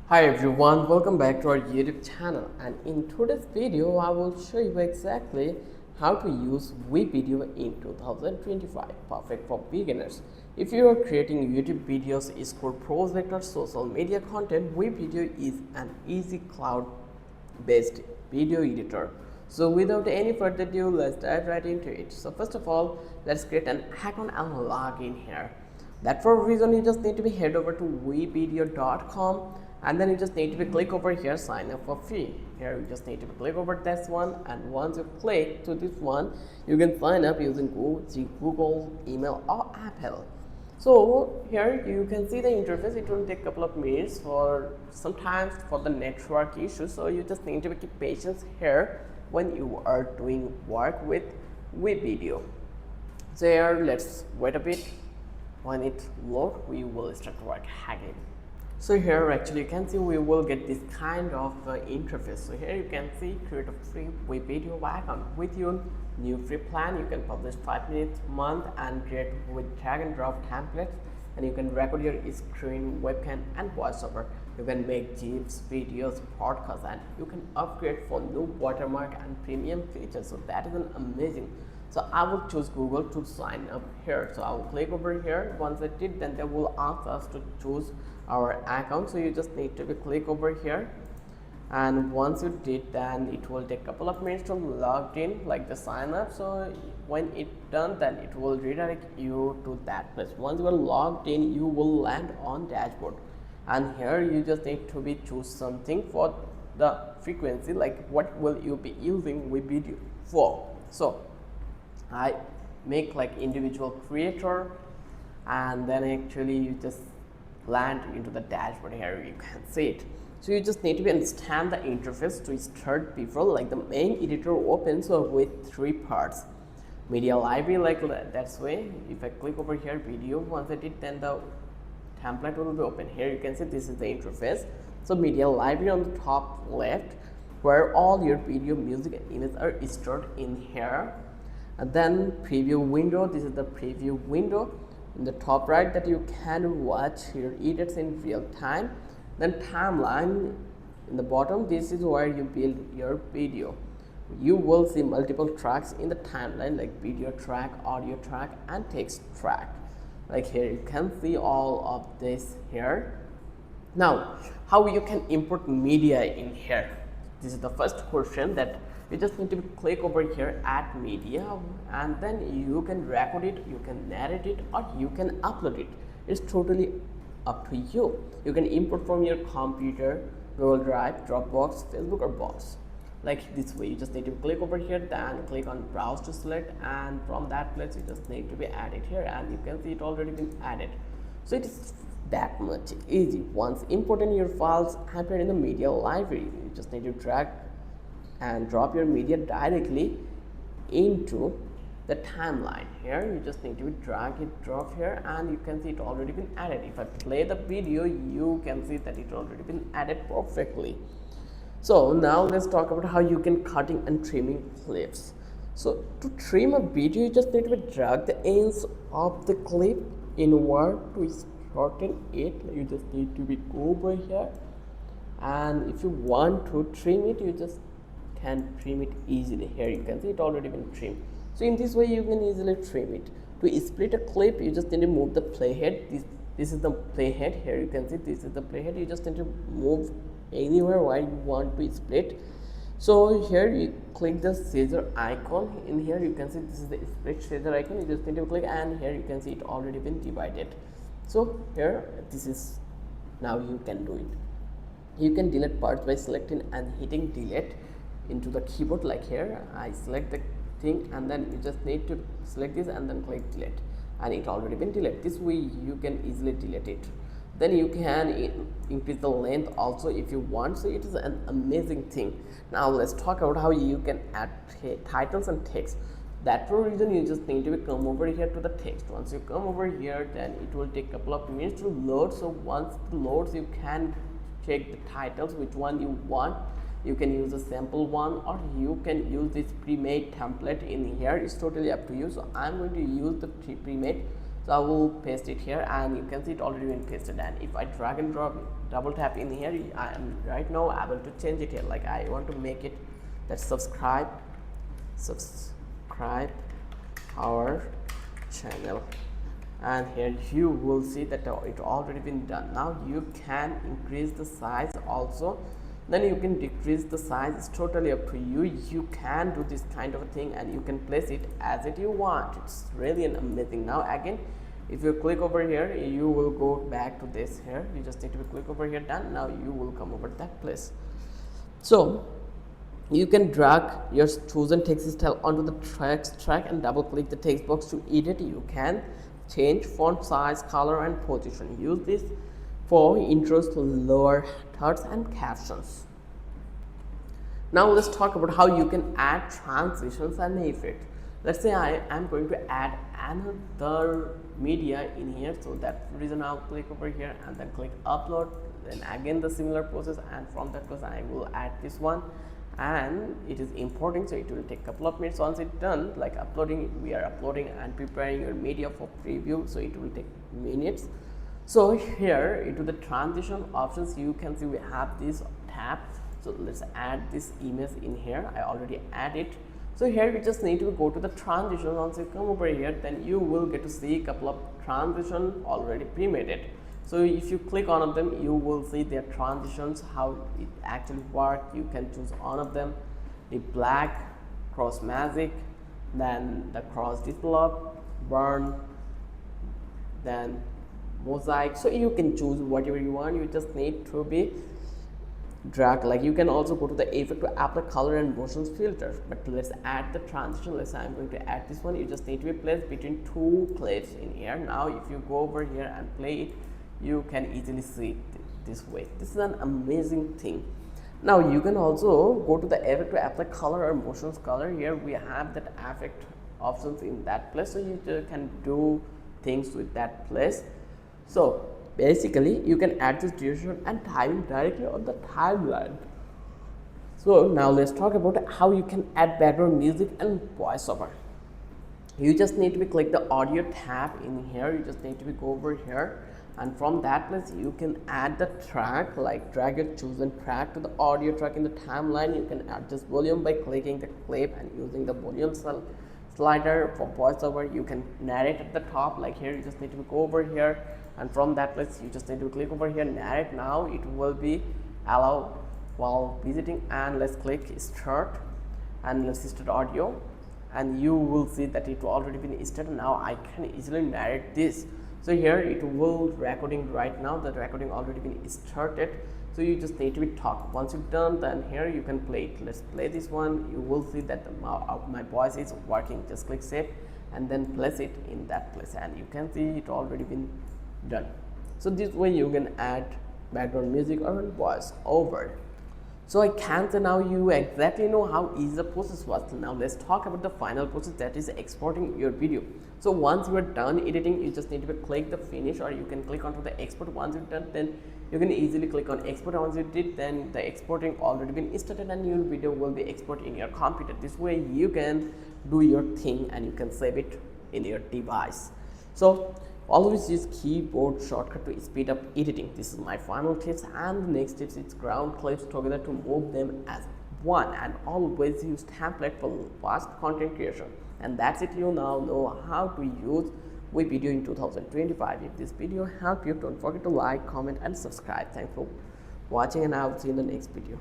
Hi everyone, welcome back to our YouTube channel, and in today's video I will show you exactly how to use WeVideo in 2025, perfect for beginners. If you are creating YouTube videos, school project or social media content, WeVideo is an easy cloud based video editor. So without any further ado, let's dive right into it. So first of all, let's create an account and log in here. That for a reason you just need to be head over to wevideo.com, and then you just need to be click over here sign up for free. Here you just need to be click over this one, and once you click to this one you can sign up using Google email or Apple. So here you can see the interface. It will take a couple of minutes for sometimes for the network issues, so you just need to keep patience here when you are doing work with WeVideo. So here let's wait a bit. When it loads, we will start work again. So here actually you can see we will get this kind of interface. So here you can see create a free WeVideo account with your new free plan. You can publish 5 minutes a month and create with drag and drop templates, and you can record your screen, webcam and voiceover. You can make GIFs, videos, podcasts, and you can upgrade for new watermark and premium features. So that is an amazing. So I will choose Google to sign up here. So I will click over here. Once I did, then they will ask us to choose our account. So you just need to click over here, and once you did, then it will take a couple of minutes to log in, like the sign up. So when it's done, then it will redirect you to that place. Once you are logged in, you will land on dashboard, and here you just need to be choose something for the frequency, like what will you be using WeVideo for. So I make like individual creator, and then actually you just land into the dashboard. Here you can see it. So you just need to understand the interface to start before, like the main editor opens with 3 parts. Media library, like that's way. If I click over here video, once I did, then the template will be open. Here you can see this is the interface. So media library on the top left, where all your video, music and images are stored in here. And then preview window, this is the preview window in the top right, that you can watch your edits in real time. Then timeline in the bottom, this is where you build your video. You will see multiple tracks in the timeline, like video track, audio track and text track. Like here you can see all of this here. Now how you can import media in here, this is the first question. That you just need to click over here add media, and then you can record it, you can narrate it, or you can upload it. It's totally up to you. You can import from your computer, Google Drive, Dropbox, Facebook or Box. Like this way, you just need to click over here, then click on browse to select, and from that place you just need to be added here, and you can see it already been added. So it is that much easy. Once importing your files appear in the media library, you just need to drag and drop your media directly into the timeline. Here you just need to drag it, drop here, and you can see it already been added. If I play the video, you can see that it already been added perfectly. So now let's talk about how you can cutting and trimming clips. So to trim a video, you just need to drag the ends of the clip inward to shorten it. You just need to be go over here, and if you want to trim it, you just can trim it easily. Here you can see it already been trimmed. So in this way you can easily trim it. To split a clip, you just need to move the playhead. This is the playhead. Here you can see this is the playhead. You just need to move anywhere where you want to split. So here you click the scissor icon. In here you can see this is the split scissor icon. You just need to click, and here you can see it already been divided. So here this is, now you can do it. You can delete parts by selecting and hitting delete into the keyboard. Like here I select the thing, and then you just need to select this and then click delete, and it already been deleted. This way you can easily delete it. Then you can increase the length also if you want. So it is an amazing thing. Now let's talk about how you can add titles and text. That for reason you just need to come over here to the text. Once you come over here, then it will take a couple of minutes to load. So once it loads, you can check the titles which one you want. You can use a sample one, or you can use this pre-made template in here. It's totally up to you. So I'm going to use the pre-made. So I will paste it here, and you can see it already been pasted. And if I drag and drop double tap in here, I am right now able to change it here. Like I want to make it that subscribe our channel, and here you will see that it already been done. Now you can increase the size also, then you can decrease the size. It's totally up to you. You can do this kind of a thing and you can place it as it you want. It's really an amazing. Now again, if you click over here, you will go back to this here. You just need to click over here, done. Now you will come over to that place. So you can drag your chosen text style onto the track and double click the text box to edit. You can change font size, color and position. Use this for intros to lower thirds and captions. Now let's talk about how you can add transitions and effects. Let's say I am going to add another media in here, so that's the reason I'll click over here and then click upload. Then again the similar process, and from that process I will add this one, and it is importing, so it will take a couple of minutes. Once it's done, like uploading, we are uploading and preparing your media for preview, so it will take minutes. So here into the transition options, you can see we have this tab. So let's add this image in here. I already added. So here you just need to go to the transition. Once you come over here, then you will get to see a couple of transition already pre-made. So if you click on them, you will see their transitions, how it actually works. You can choose one of them, the black, cross magic, then the cross develop, burn, then mosaic. So you can choose whatever you want. You just need to be drag. Like you can also go to the effect to apply color and motions filter. But let's add the transition. Let's say I'm going to add this one. You just need to be placed between two clips in here. Now if you go over here and play it, you can easily see it this way. This is an amazing thing. Now you can also go to the effect to apply color or motions color. Here we have that effect options in that place, so you can do things with that place. So basically you can add this duration and timing directly on the timeline. So now let's talk about how you can add background music and voiceover. You just need to be click the audio tab in here. You just need to be go over here, and from that place you can add the track, like drag your chosen track to the audio track in the timeline. You can adjust volume by clicking the clip and using the volume slider. For voiceover, you can narrate at the top, like here you just need to go over here, and from that place you just need to click over here, narrate. Now it will be allow while visiting, and let's click start and let's start audio, and you will see that it already been started. Now I can easily narrate this. So here it will recording right now. The recording already been started. So you just need to be talk. Once you've done, then here you can play it. Let's play this one. You will see that my voice is working. Just click save and then place it in that place, and you can see it already been done. So this way you can add background music or voice over. So I can't say now you exactly know how easy the process was. Now let's talk about the final process, that is exporting your video. So once you are done editing, you just need to click the finish, or you can click onto the export. Once you're done, then you can easily click on export. Once you did, then the exporting already been started and your video will be exported in your computer. This way you can do your thing and you can save it in your device. So always use keyboard shortcut to speed up editing. This is my final tips, and the next tips is ground clips together to move them as one, and always use template for fast content creation. And that's it. You now know how to use WeVideo in 2025. If this video helped you, don't forget to like, comment and subscribe. Thanks for watching, and I will see you in the next video.